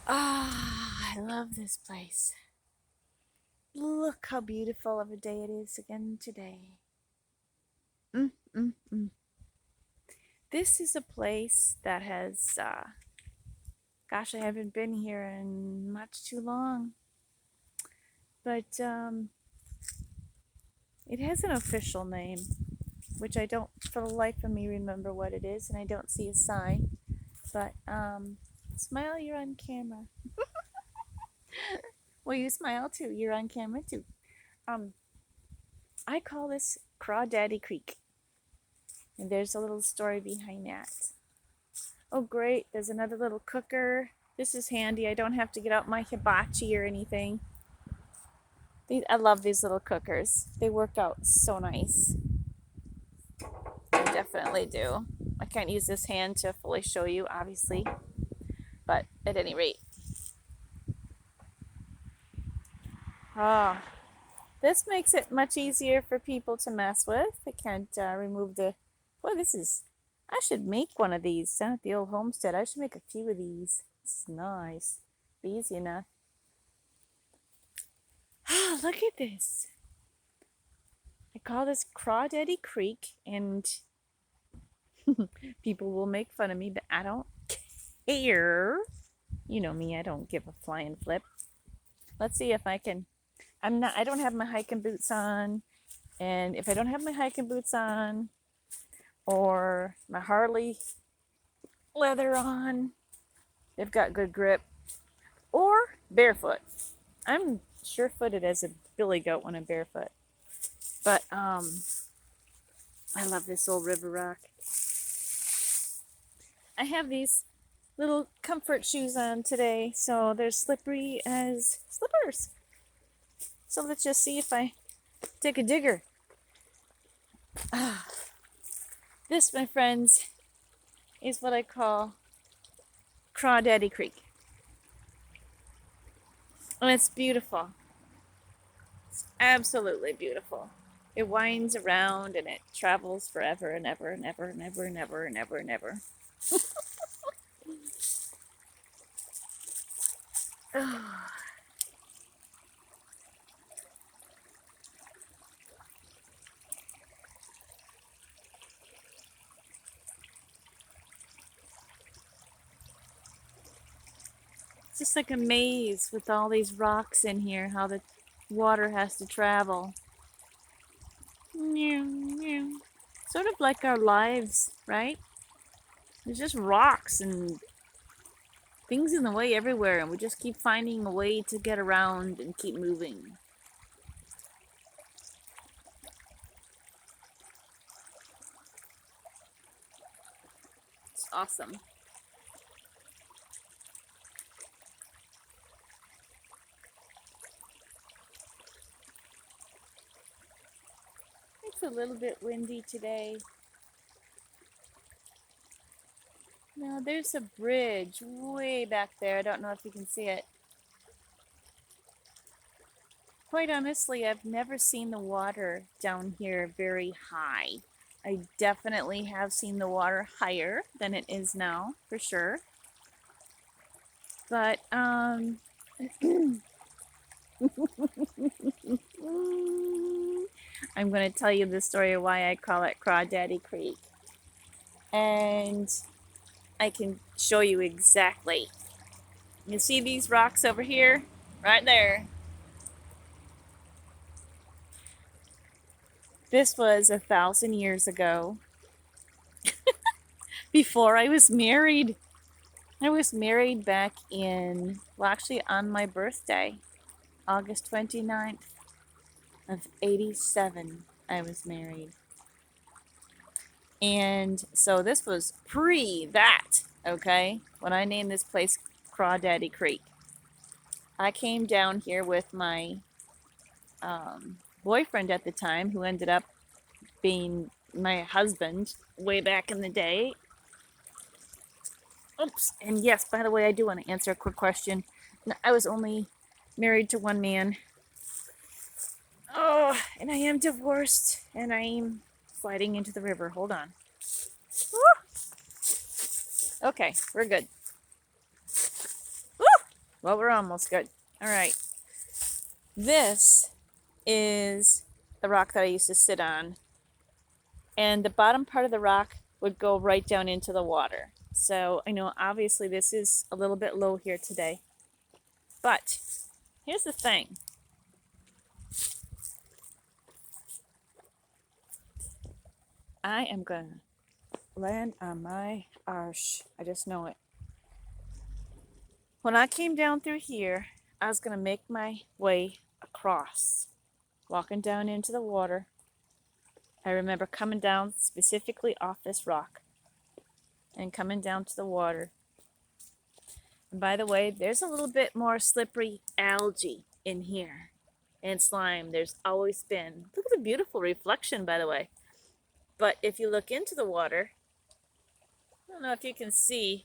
Ah, I love this place. Look how beautiful of a day it is again today. Mm, mm, mm. This is a place that has, gosh, I haven't been here in much too long, but it has an official name, which I don't, for the life of me, remember what it is, and I don't see a sign. But smile, you're on camera. Well, you smile too. You're on camera too. Um, I call this Crawdady Creek. And there's a little story behind that. Oh, great. There's another little cooker. This is handy. I don't have to get out my hibachi or anything. I love these little cookers. They work out so nice. I definitely do. I can't use this hand to fully show you, obviously. But at any rate. Ah, this makes it much easier for people to mess with. I can't remove the... Boy, this is... I should make one of these down at the old homestead. I should make a few of these. This is nice. Be easy enough. Ah, look at this. I call this Crawdady Creek, and people will make fun of me, but I don't care. You know me, I don't give a flying flip. Let's see if I can... I don't have my hiking boots on, and if I don't have my hiking boots on, or my Harley leather on, they've got good grip, or barefoot. I'm sure-footed as a billy goat when I'm barefoot. But I love this old river rock. I have these little comfort shoes on today, so they're slippery as slippers. So let's just see if I take a digger. Ah, this, my friends, is what I call Crawdady Creek. And it's beautiful. It's absolutely beautiful. It winds around and it travels forever and ever and ever and ever and ever and ever and ever. Oh. It's just like a maze with all these rocks in here, how the water has to travel. Sort of like our lives, right? There's just rocks and things in the way everywhere, and we just keep finding a way to get around and keep moving. It's awesome. It's a little bit windy today. Now there's a bridge way back there. I don't know if you can see it. Quite honestly, I've never seen the water down here very high. I definitely have seen the water higher than it is now, for sure. But, I'm going to tell you the story of why I call it Crawdady Creek. And I can show you exactly. You see these rocks over here? Right there. This was 1,000 years ago, before I was married. I was married back in, well, actually on my birthday, August 29th of 87, I was married. And so this was pre that, okay, when I named this place Crawdady Creek. I came down here with my boyfriend at the time, who ended up being my husband way back in the day. Oops. And yes, by the way, I do want to answer a quick question. I was only married to one man. Oh, and I am divorced, and I'm sliding into the river. Hold on. Woo! Okay, we're good. Woo! Well, we're almost good. All right. This is the rock that I used to sit on. And the bottom part of the rock would go right down into the water. So I know obviously this is a little bit low here today. But here's the thing. I am going to land on my arse. I just know it. When I came down through here, I was going to make my way across, walking down into the water. I remember coming down specifically off this rock and coming down to the water. And by the way, there's a little bit more slippery algae in here and slime. There's always been. Look at the beautiful reflection, by the way. But if you look into the water, I don't know if you can see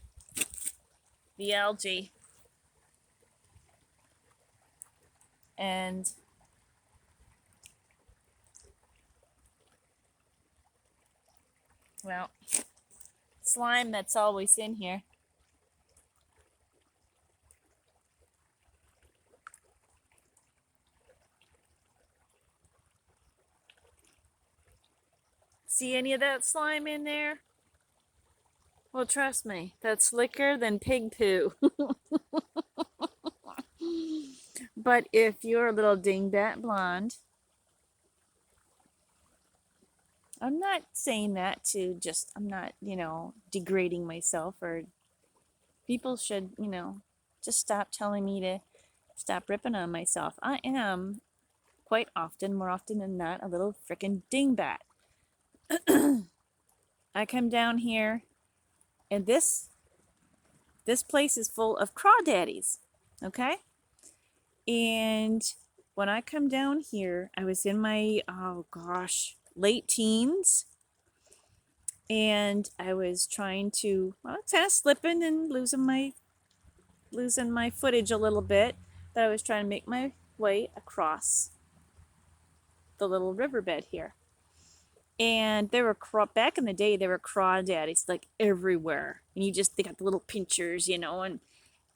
the algae. And well, slime that's always in here. See any of that slime in there? Well, trust me, that's slicker than pig poo. But if you're a little dingbat blonde, I'm not saying that to just, I'm not, degrading myself, or people should, just stop telling me to stop ripping on myself. I am quite often, more often than not, a little frickin' dingbat. I come down here and this place is full of crawdaddies, okay? And when I come down here, I was in my, oh gosh, late teens. And I was trying to, well, kind of slipping and losing my footage a little bit. But I was trying to make my way across the little riverbed here. And there were back in the day, there were crawdaddies like everywhere. And they got the little pinchers,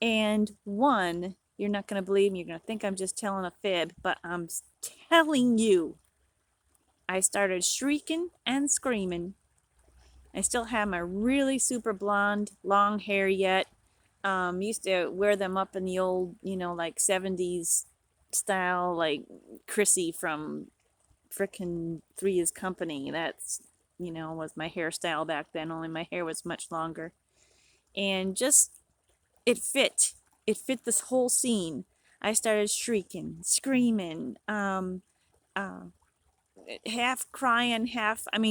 and one, you're not going to believe me. You're going to think I'm just telling a fib, but I'm telling you, I started shrieking and screaming. I still have my really super blonde long hair yet. Used to wear them up in the old, like 70s style, like Chrissy from frickin' Three's Company. That's, was my hairstyle back then, only my hair was much longer. And just, it fit. It fit this whole scene. I started shrieking, screaming, half crying,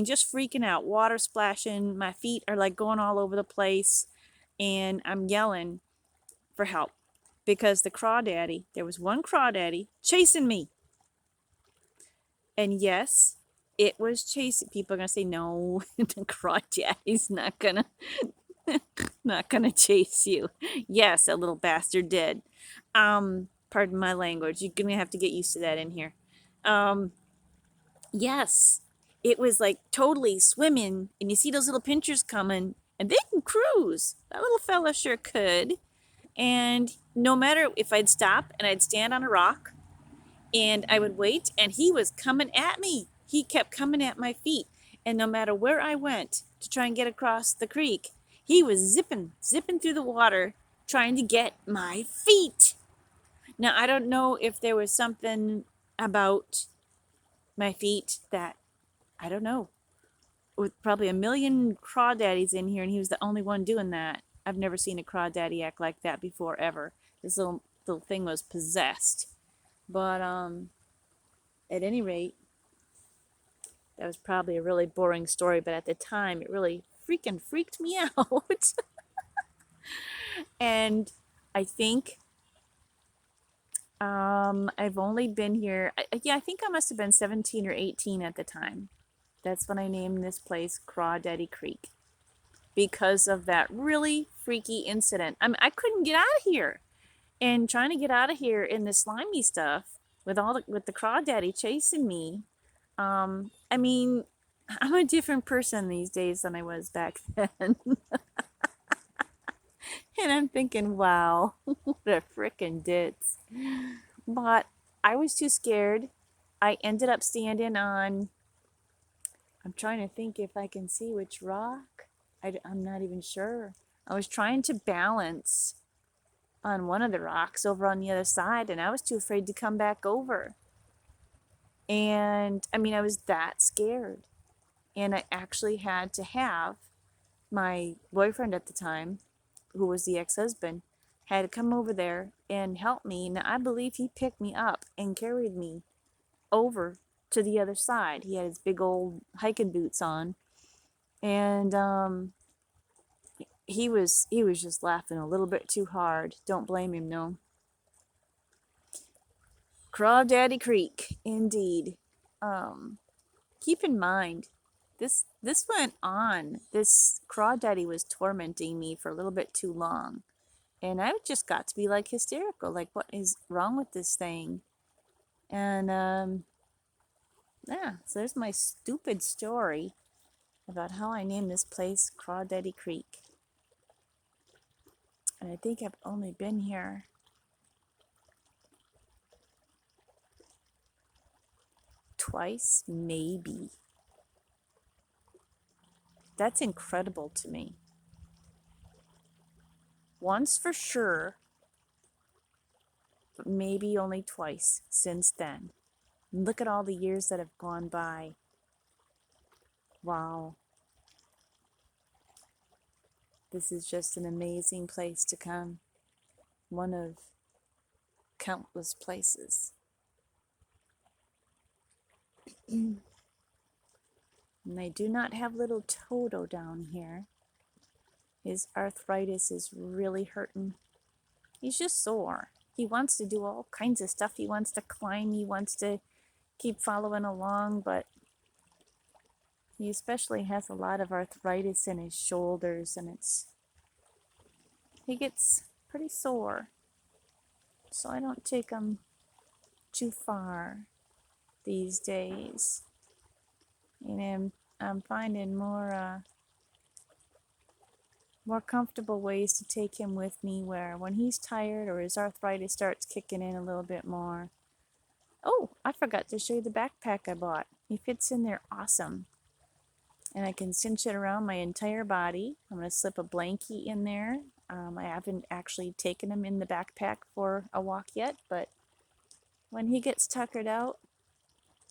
just freaking out, water splashing. My feet are like going all over the place. And I'm yelling for help because there was one crawdaddy chasing me. And yes, it was chasing. People are going to say, no, the crawdaddy's not gonna chase you. Yes, a little bastard did. Pardon my language. You're gonna have to get used to that in here. Yes, it was like totally swimming, and you see those little pinchers coming, and they can cruise. That little fella sure could. And no matter if I'd stop and I'd stand on a rock and I would wait, and he was coming at me. He kept coming at my feet. And no matter where I went to try and get across the creek, he was zipping through the water, trying to get my feet. Now, I don't know if there was something about my feet that, I don't know, with probably a million crawdaddies in here, and he was the only one doing that. I've never seen a crawdaddy act like that before, ever. This little thing was possessed. But at any rate, that was probably a really boring story, but at the time, it really freaking freaked me out. And I think I've only been here, I think I must have been 17 or 18 at the time. That's when I named this place Crawdady Creek, because of that really freaky incident. I couldn't get out of here. And trying to get out of here in the slimy stuff with the crawdaddy chasing me. I'm a different person these days than I was back then. And I'm thinking, wow, what a frickin' ditz. But I was too scared. I ended up standing on, I'm trying to think if I can see which rock. I'm not even sure. I was trying to balance on one of the rocks over on the other side, and I was too afraid to come back over. And I mean, I was that scared. And I actually had to have my boyfriend at the time, who was the ex-husband, had to come over there and help me. Now, I believe he picked me up and carried me over to the other side. He had his big old hiking boots on, and he was just laughing a little bit too hard. Don't blame him, no. Crawdady Creek, indeed. Um, Keep in mind, this went on. This Crawdaddy was tormenting me for a little bit too long. And I just got to be like hysterical, like what is wrong with this thing? And yeah, so there's my stupid story about how I named this place Crawdaddy Creek. And I think I've only been here twice, maybe. That's incredible to me. Once for sure, but maybe only twice since then. And look at all the years that have gone by. Wow. This is just an amazing place to come. One of countless places. And I do not have little Toto down here. His arthritis is really hurting. He's just sore. He wants to do all kinds of stuff. He wants to climb. He wants to keep following along, but he especially has a lot of arthritis in his shoulders, and he gets pretty sore. So I don't take him too far these days. And I'm finding more comfortable ways to take him with me, where when he's tired or his arthritis starts kicking in a little bit more. Oh, I forgot to show you the backpack I bought. He fits in there awesome. And I can cinch it around my entire body. I'm going to slip a blankie in there. I haven't actually taken him in the backpack for a walk yet, but when he gets tuckered out,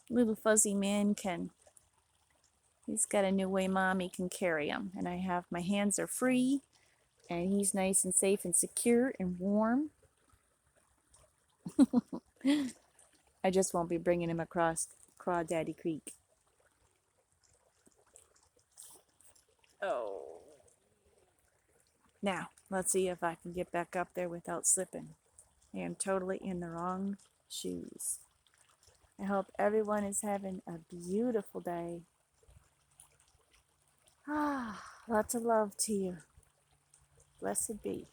little fuzzy man he's got a new way mommy can carry him. And my hands are free, and he's nice and safe and secure and warm. I just won't be bringing him across Crawdady Creek. Oh. Now, let's see if I can get back up there without slipping. I am totally in the wrong shoes. I hope everyone is having a beautiful day. Lots of love to you. Blessed be.